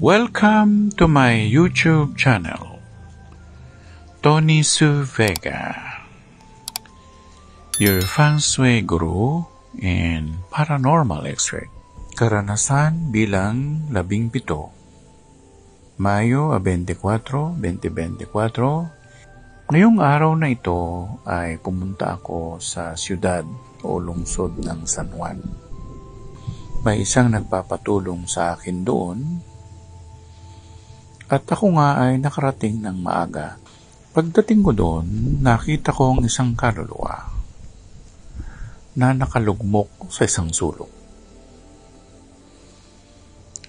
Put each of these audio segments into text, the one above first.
Welcome to my YouTube channel, Tony Su Vega, your feng shui guru and paranormal expert. Karanasan bilang 17, Mayo 24, 2024. Ngayong araw na ito ay pumunta ako sa siyudad o lungsod ng San Juan. May isang nagpapatulong sa akin doon at ako nga ay nakarating ng maaga. Pagdating ko doon, nakita ko ang isang kaluluwa na nakalugmok sa isang sulok.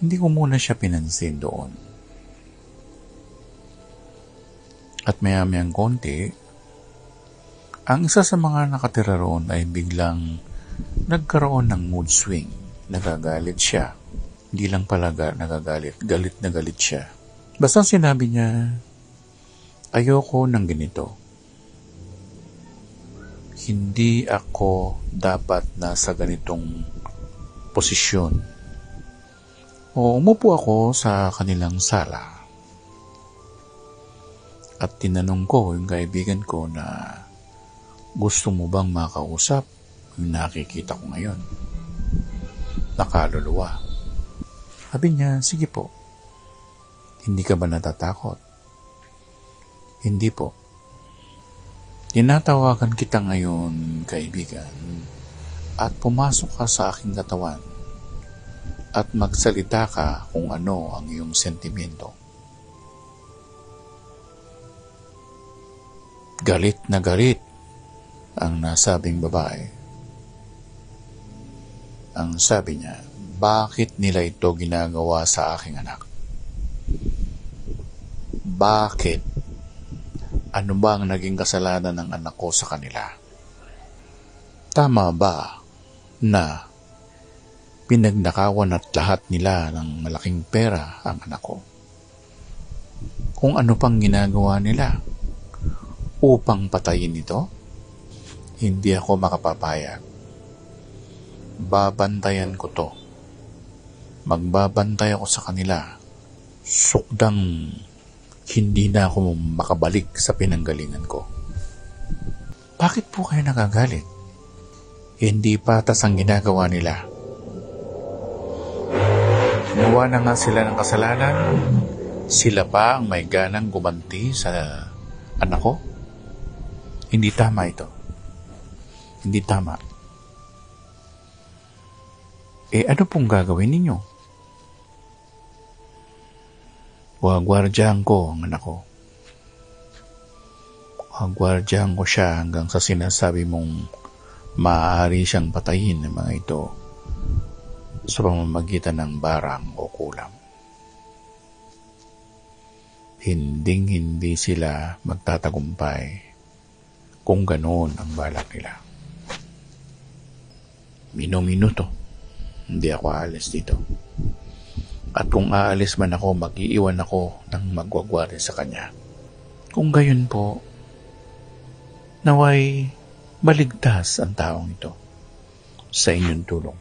Hindi ko muna siya pinansin doon. At maya-mayang konti, ang isa sa mga nakatira roon ay biglang nagkaroon ng mood swing. Nagagalit siya. Hindi lang pala nagagalit, galit na galit siya. Basta sinabi niya, ayoko ng ganito. Hindi ako dapat nasa ganitong posisyon. O umupo ako sa kanilang sala. At tinanong ko yung kaibigan ko na gusto mo bang makausap yung nakikita ko ngayon? Nakaluluwa. Sabi niya, sige po. Hindi ka ba natatakot? Hindi po. Tinatawagan kita ngayon, kaibigan, at pumasok ka sa aking katawan at magsalita ka kung ano ang iyong sentimiento. Galit na galit ang nasabing babae. Ang sabi niya, bakit nila ito ginagawa sa aking anak? Bakit? Ano ba ang naging kasalanan ng anak ko sa kanila? Tama ba na pinagnakawan at lahat nila ng malaking pera ang anak ko? Kung ano pang ginagawa nila upang patayin ito? Hindi ako makapapayag. Babantayan ko to. Magbabantay ako sa kanila. Sukdang hindi na ako makabalik sa pinanggalingan ko. Bakit po kayo nagagalit? Hindi patas ang ginagawa nila. Gumawa na nga sila ng kasalanan. Sila pa ang may ganang gumanti sa anak ko? Hindi tama ito. Hindi tama. Ano pong gagawin ninyo? Wagwardyahan ko ang anak ko. Wagwardyahan ko siya hanggang sa sinasabi mong maaari siyang patayin ng mga ito sa pamamagitan ng barang o kulam. Hinding-hindi sila magtatagumpay kung ganoon ang balak nila. Minuto, hindi ako aalis dito. At kung aalis man ako, mag-iiwan ako ng magwagwari sa kanya. Kung gayon po, naway maligtas ang taong ito sa inyong tulong.